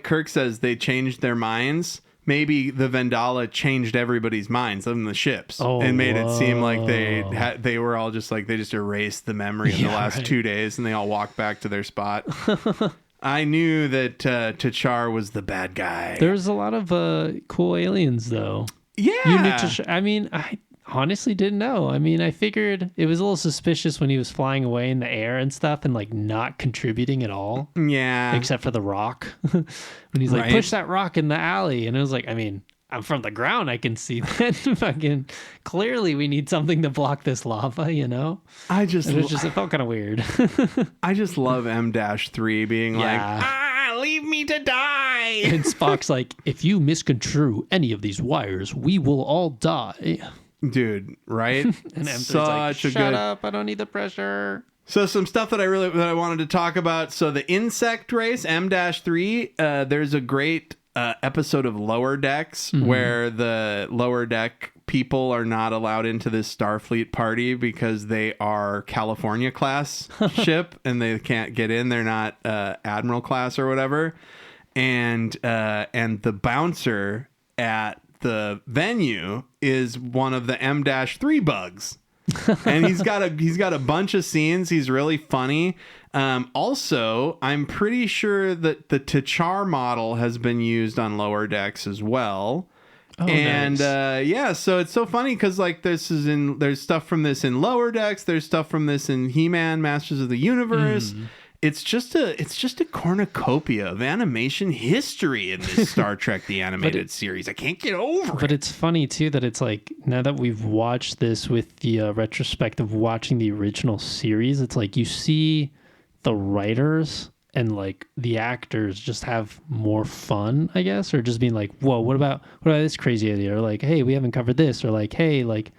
Kirk says they changed their minds. Maybe the Vandala changed everybody's minds on the ships and made it seem like they were all just like they just erased the memory in the last 2 days and they all walked back to their spot. I knew that T'Char was the bad guy. There's a lot of cool aliens though. Yeah, I honestly didn't know. I mean, I figured it was a little suspicious when he was flying away in the air and stuff and like not contributing at all. Yeah. Except for the rock. When he's like, push that rock in the alley. And it was like, I mean, I'm from the ground. I can see that. Fucking clearly we need something to block this lava, you know? It felt kind of weird. I just love M-3 being like, leave me to die. And Spock's like, if you misconstrue any of these wires, we will all die. Dude, right? And M3's like, shut up, I don't need the pressure. So some stuff that I wanted to talk about. So the insect race, M-3, there's a great episode of Lower Decks where the Lower Deck people are not allowed into this Starfleet party because they are California class ship and they can't get in. They're not Admiral class or whatever. And the bouncer at the venue is one of the M-3 bugs. And he's got a bunch of scenes. He's really funny. Also, I'm pretty sure that the T'Char model has been used on Lower Decks as well. Oh, and nice. So it's so funny because like there's stuff from this in Lower Decks. There's stuff from this in He-Man, Masters of the Universe. It's just a cornucopia of animation history in this Star Trek the Animated Series. I can't get over it. But it's funny too that it's like now that we've watched this with the retrospect of watching the original series, it's like you see the writers and like the actors just have more fun, I guess, or just being like, whoa, what about this crazy idea? Or like, hey, we haven't covered this, or like, hey, like.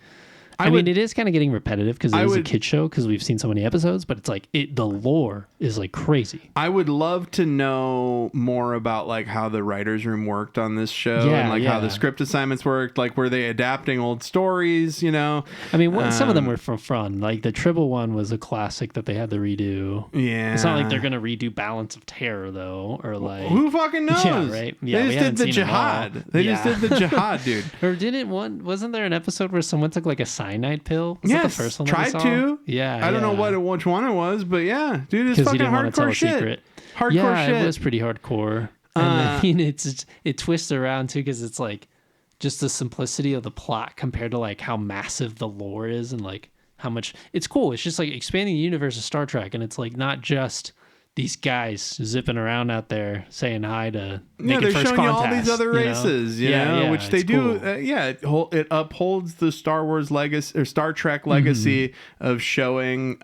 I mean, it is kind of getting repetitive because it is a kid show because we've seen so many episodes, but it's like the lore is like crazy. I would love to know more about like how the writer's room worked on this show and like how the script assignments worked. Like, were they adapting old stories, you know? I mean, some of them were for fun. Like the Tribble one was a classic that they had to redo. Yeah. It's not like they're going to redo Balance of Terror though, or like... Who fucking knows? Yeah, right? Yeah, they just did the Jihad. They just did the Jihad, dude. Or wasn't there an episode where someone took like a cyanide pill? Was yes, that the first one tried to. Yeah, I don't know which one it was, but yeah, dude, it's fucking hardcore shit. Hardcore shit. It was pretty hardcore. And I mean, it twists around too because it's like just the simplicity of the plot compared to like how massive the lore is and like how much it's cool. It's just like expanding the universe of Star Trek, and it's like not just these guys zipping around out there saying hi to they're showing you all these other races, you know, which they do. Cool. It upholds the Star Wars legacy or Star Trek legacy of showing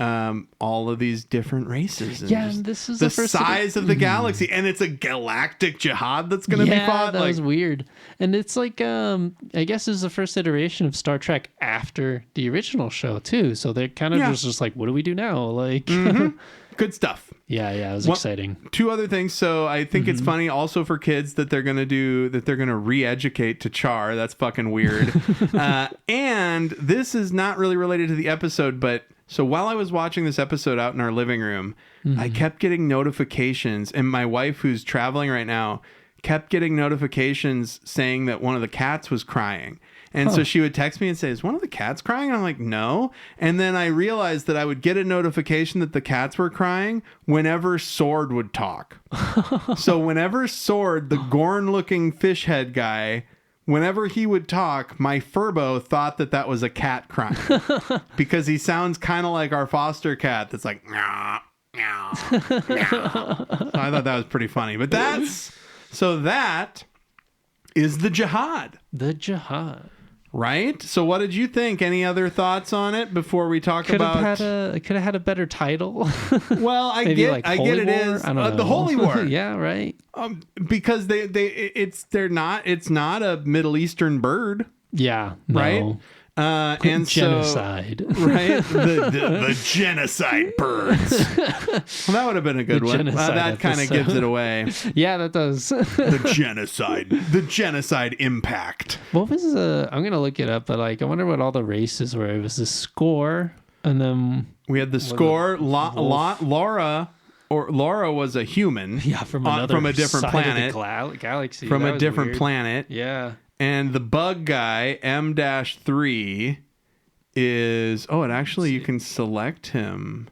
all of these different races. And this is the size of the galaxy, and it's a galactic jihad that's going to be fought. That was weird, and it's like I guess this is the first iteration of Star Trek after the original show too. So they're kind of just like, what do we do now? Like. Good stuff. Yeah, it was exciting. Two other things. So I think it's funny also for kids that they're going to re-educate T'Char. That's fucking weird. And this is not really related to the episode, but so while I was watching this episode out in our living room, I kept getting notifications, and my wife, who's traveling right now, kept getting notifications saying that one of the cats was crying. And so she would text me and say, is one of the cats crying? And I'm like, no. And then I realized that I would get a notification that the cats were crying whenever Sword would talk. So whenever Sword, the Gorn-looking fish head guy, whenever he would talk, my Furbo thought that that was a cat crying. Because he sounds kind of like our foster cat that's like, meow, meow, meow. So I thought that was pretty funny. But that is the Jihad. The Jihad. Right? So what did you think? Any other thoughts on it before we talk Could about... have had a better title. Well, I Maybe get like it Holy is War? I don't know. the Holy War. Yeah, right. Because it's not a Middle Eastern bird. Yeah, no. Right? And genocide. So, right? The genocide birds. Well, that would have been a good one. That kind of gives it away. Yeah, that does. The genocide impact. What was I'm gonna look it up, but like I wonder what all the races were. It was the score, and then we had the score. Laura was a human. Yeah, from a different planet, galaxy. From a different planet. Yeah. And the bug guy, M-3, is... Oh, you can select him.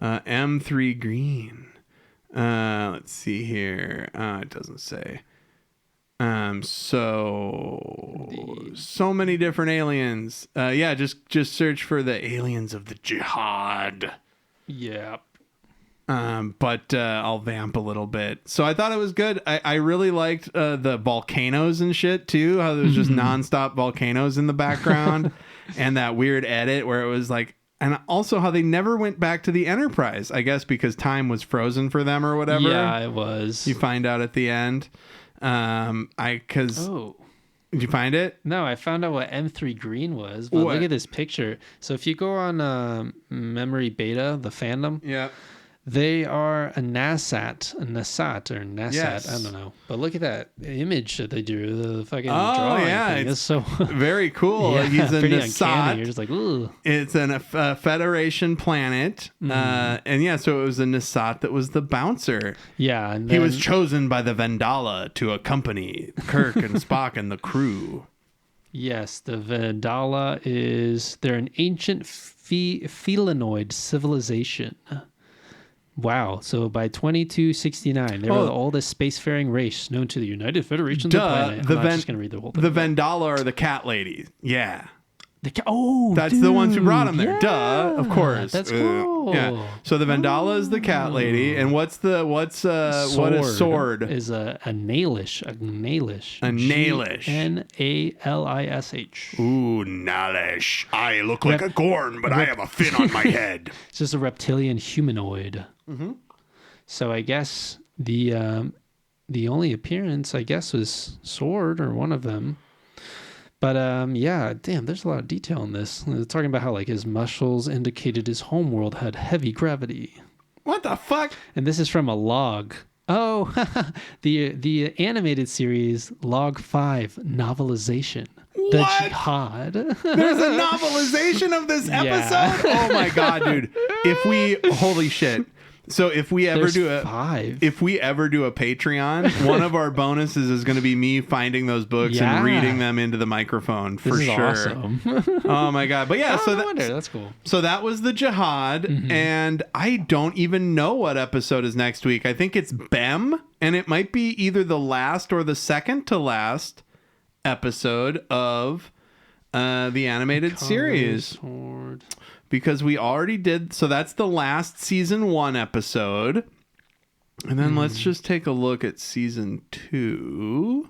M3 green. Let's see here. It doesn't say. So many different aliens. Yeah, just search for the aliens of the Jihad. Yeah. But I'll vamp a little bit. So I thought it was good. I really liked the volcanoes and shit too. How there was just nonstop volcanoes in the background, and that weird edit where it was like, and also how they never went back to the Enterprise. I guess because time was frozen for them or whatever. Yeah, it was. You find out at the end. Did you find it? No, I found out what M3 green was. But look at this picture. So if you go on Memory Beta, the fandom. Yeah. They are a Nasat. Yes. I don't know. But look at that image that they drew. The fucking drawing thing. It's so very cool. Yeah, he's a Nasat. You're just like, ooh. It's a Federation planet. And yeah, so it was a Nasat that was the bouncer. Yeah. And he was chosen by the Vendala to accompany Kirk and Spock and the crew. Yes, the Vendala they're an ancient felinoid civilization. Wow. So by 2269, they were the oldest spacefaring race known to the United Federation of the planet. I'm not just going to read the whole thing. The Vendala are the cat ladies. Yeah. That's the ones who brought them there. Yeah. Duh, of course. That's cool. Yeah. So the Vendala is the cat lady, and what is Sword? Is a Nailish. A Nailish. Nalish. Ooh, Nailish. I look like a Gorn, but I have a fin on my head. It's just a reptilian humanoid. Mm-hmm. So I guess the only appearance was Sword or one of them. But yeah, damn, there's a lot of detail in this. They're talking about how like his muscles indicated his homeworld had heavy gravity. What the fuck? And this is from a log. Oh, the animated series Log 5 novelization. What? The Jihad. There's a novelization of this episode? Yeah. Oh my god, dude. Holy shit. So if we ever do a Patreon, one of our bonuses is going to be me finding those books and reading them into the microphone for sure. Awesome. Oh my god. But yeah, that's cool. So that was the Jihad, and I don't even know what episode is next week. I think it's Bem, and it might be either the last or the second to last episode of the animated series. Because we already did, so that's the last season 1 episode. And then let's just take a look at season 2.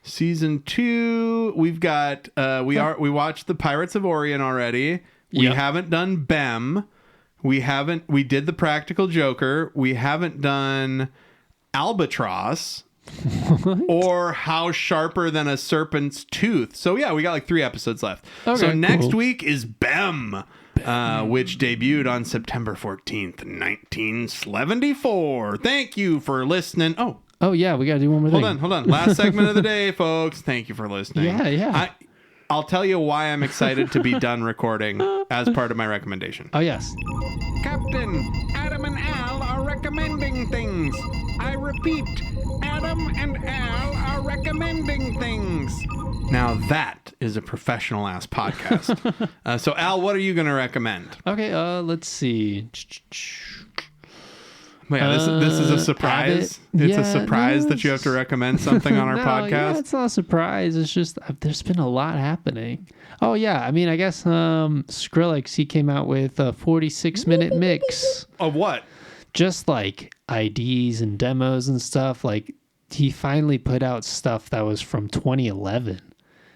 Season 2, we've got we watched the Pirates of Orion already. We haven't done Bem. We did the Practical Joker. We haven't done Albatross. What? Or How Sharper Than a Serpent's Tooth. So yeah, we got like 3 episodes left. Okay, so next week is Bem, which debuted on September 14th, 1974. Thank you for listening. Oh yeah, we gotta do one more thing. Hold on. Last segment of the day, folks. Thank you for listening. Yeah. I'll tell you why I'm excited to be done recording as part of my recommendation. Oh yes. Captain, Adam and Al are recommending things. I repeat, Adam and Al are recommending things. Now that is a professional ass podcast. So Al, what are you going to recommend? Okay, let's see. Yeah, this is a surprise. It's a surprise that you have to recommend something on our podcast. Yeah, it's not a surprise. It's just there's been a lot happening. Oh yeah, I mean, I guess Skrillex, he came out with a 46-minute mix of what? Just like IDs and demos and stuff. Like he finally put out stuff that was from 2011.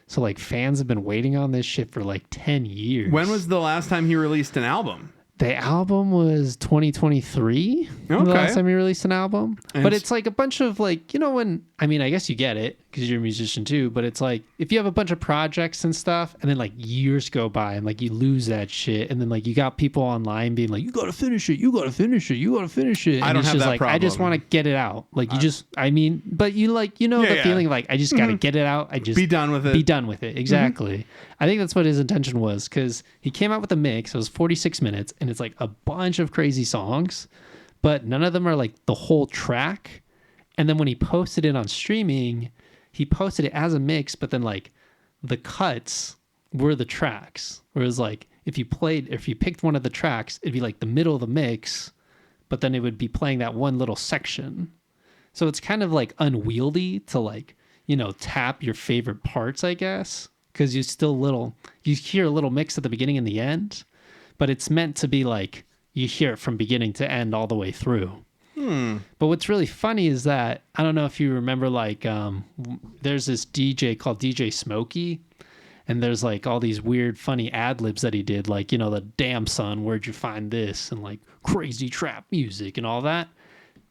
So like fans have been waiting on this shit for like 10 years. When was the last time he released an album? The album was 2023. Okay. The last time he released an album. But it's like a bunch of like, you know, when, I mean, I guess you get it because you're a musician too, but it's like if you have a bunch of projects and stuff and then like years go by and like you lose that shit and then like you got people online being like, you got to finish it. You got to finish it. You got to finish it. And I don't it's have just that like, problem. I just want to get it out. Like you just, I mean, but you like, you know, the feeling like I just got to get it out. I just be done with it. Be done with it. Exactly. Mm-hmm. I think that's what his intention was because he came out with a mix. It was 46 minutes and it's like a bunch of crazy songs, but none of them are like the whole track. And then when he posted it on streaming, he posted it as a mix, but then like the cuts were the tracks. Whereas like if you picked one of the tracks, it'd be like the middle of the mix, but then it would be playing that one little section. So it's kind of like unwieldy to like, you know, tap your favorite parts, I guess. Because you hear a little mix at the beginning and the end, but it's meant to be like you hear it from beginning to end all the way through. But what's really funny is that, I don't know if you remember, like, there's this DJ called DJ Smokey, and there's like all these weird, funny ad-libs that he did, like, you know, the damn son, where'd you find this? And like crazy trap music and all that.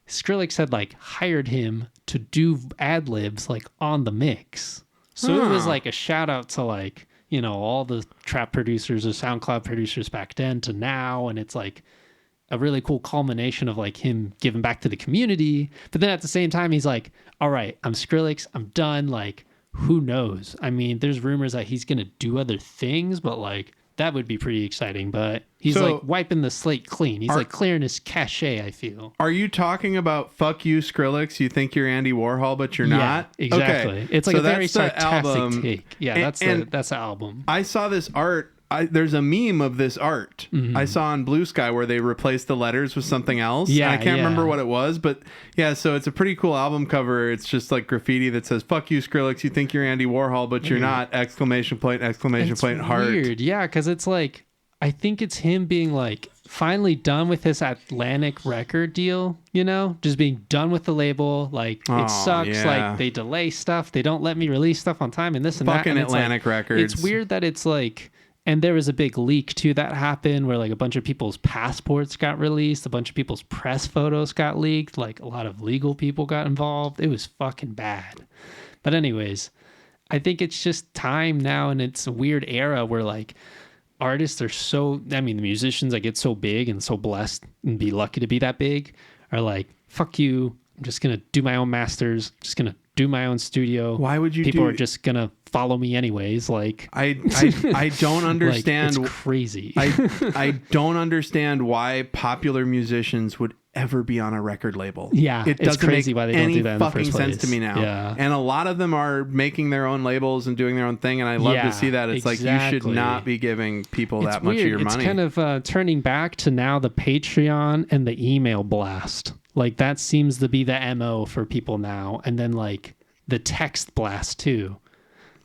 Skrillex had like hired him to do ad-libs like on the mix. So it was like a shout out to like, you know, all the trap producers or SoundCloud producers back then to now. And it's like a really cool culmination of like him giving back to the community. But then at the same time, he's like, all right, I'm Skrillex. I'm done. Like, who knows? I mean, there's rumors that he's going to do other things, but like that would be pretty exciting. But he's like wiping the slate clean. He's like clearing his cachet, I feel. Are you talking about fuck you, Skrillex? You think you're Andy Warhol, but you're not? Exactly. Okay. It's like a very sarcastic take. Yeah, and that's the album. I saw this art. There's a meme of this art I saw on Bluesky where they replaced the letters with something else. Yeah, I can't remember what it was, but yeah, so it's a pretty cool album cover. It's just like graffiti that says "Fuck you, Skrillex. You think you're Andy Warhol, but you're not!" Exclamation point! Exclamation point! Heart. Weird, yeah, because it's like I think it's him being like finally done with his Atlantic record deal. You know, just being done with the label. Like it sucks. Yeah. Like they delay stuff. They don't let me release stuff on time, and this and fucking that. And Atlantic Records. It's weird that it's like. And there was a big leak too that happened where like a bunch of people's passports got released, a bunch of people's press photos got leaked, like a lot of legal people got involved. It was fucking bad. But anyways, I think it's just time now, and it's a weird era where like artists are so, I mean, the musicians that get so big and so blessed and be lucky to be that big are like, fuck you. I'm just going to do my own masters. Just going to do my own studio. Why would you People are just going to follow me anyways. Like I don't understand. Like, it's crazy. I don't understand why popular musicians would ever be on a record label. Yeah, it doesn't crazy make why they don't do that in the first place. Sense to me now. Yeah. And a lot of them are making their own labels and doing their own thing, and I love to see that. It's like you should not be giving people that much of your money. It's kind of turning back to now the Patreon and the email blast. Like that seems to be the MO for people now, and then like the text blast too.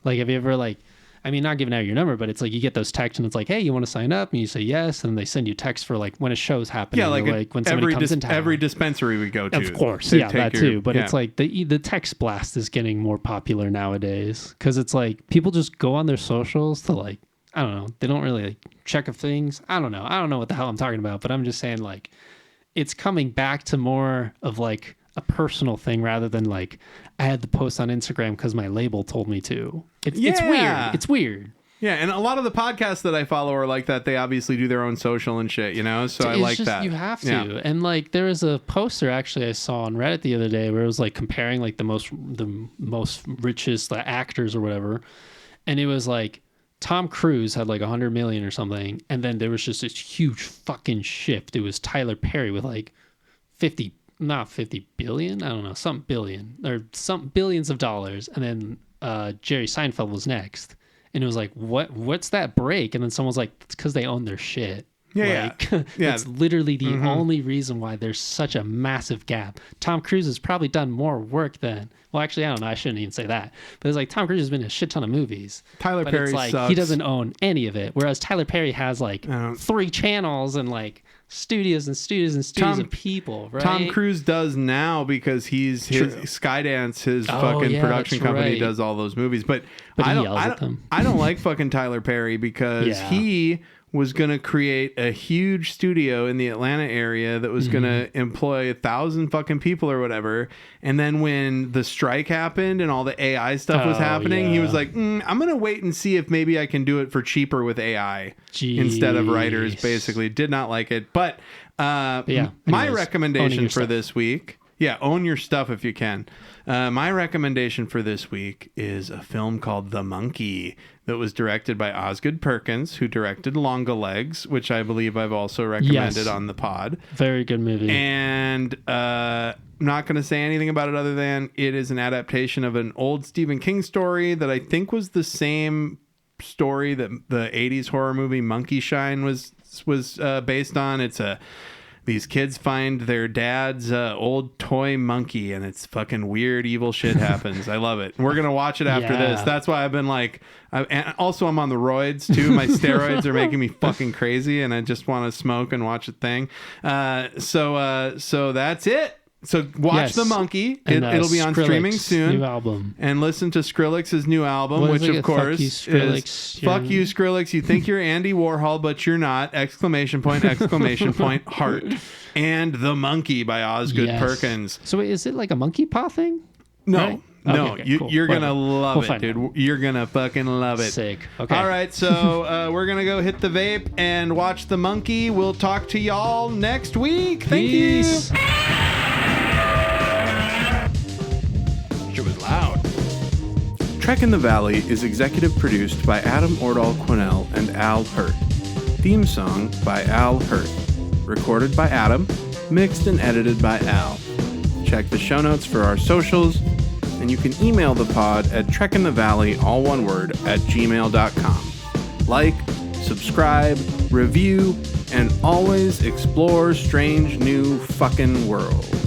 Like, have you ever like, I mean, not giving out your number, but it's like you get those texts and it's like, hey, you want to sign up? And you say yes, and they send you text for like when a show's happening. Yeah, like when somebody comes in town. Every dispensary we go to. Of course, yeah, that too. But it's like the text blast is getting more popular nowadays because it's like people just go on their socials to like, I don't know, they don't really like check of things. I don't know what the hell I'm talking about, but I'm just saying like it's coming back to more of like a personal thing rather than like I had to post on Instagram because my label told me to. It's weird. It's weird. Yeah, and a lot of the podcasts that I follow are like that. They obviously do their own social and shit, you know? So I like that. You have to. Yeah. And like there was a poster actually I saw on Reddit the other day where it was like comparing like the most richest actors or whatever. And it was like Tom Cruise had like 100 million or something, and then there was just this huge fucking shift. It was Tyler Perry with like 50 billion, I don't know, some billion or some billions of dollars, and then Jerry Seinfeld was next. And it was like, what's that break? And then someone's like, it's because they own their shit. Yeah. It's literally the only reason why there's such a massive gap. Tom Cruise has probably done more work than, well, actually, I don't know. I shouldn't even say that. But it's like Tom Cruise has been in a shit ton of movies. Tyler but Perry it's like, sucks. he doesn't own any of it. Whereas Tyler Perry has like 3 channels and like studios and studios and studios of people, right? Tom Cruise does now because he's his Skydance, his fucking production company, does all those movies. But I don't like fucking Tyler Perry because he was going to create a huge studio in the Atlanta area that was going to employ 1,000 fucking people or whatever. And then when the strike happened and all the AI stuff was happening, he was like, I'm going to wait and see if maybe I can do it for cheaper with AI instead of writers, basically. Did not like it. But my recommendation for this week, own your stuff if you can. My recommendation for this week is a film called The Monkey that was directed by Osgood Perkins, who directed Longa Legs, which I believe I've also recommended on the pod. Very good movie. And I'm not going to say anything about it other than it is an adaptation of an old Stephen King story that I think was the same story that the 80s horror movie Monkey Shine was based on. These kids find their dad's old toy monkey, and it's fucking weird, evil shit happens. I love it. We're going to watch it after this. That's why I've been like... and also, I'm on the roids, too. My steroids are making me fucking crazy, and I just want to smoke and watch a thing. So that's it. So watch The Monkey. It'll be on streaming soon. New album. And listen to Skrillex's new album, which of course is Fuck You, Skrillex. You think you're Andy Warhol, but you're not. ! Heart. And The Monkey by Osgood Perkins. So wait, is it like a monkey paw thing? No. Right? No, okay, cool. You're going to love it, dude. You're going to fucking love it. Sick. Okay. All right, so we're going to go hit the vape and watch The Monkey. We'll talk to y'all next week. Thank you. It was loud. Trek in the Valley is executive produced by Adam Ordall Quinnell and Al Hirt. Theme song by Al Hirt. Recorded by Adam. Mixed and edited by Al. Check the show notes for our socials. And you can email the pod at trekinthevalley, all one word, @gmail.com. Like, subscribe, review, and always explore strange new fucking worlds.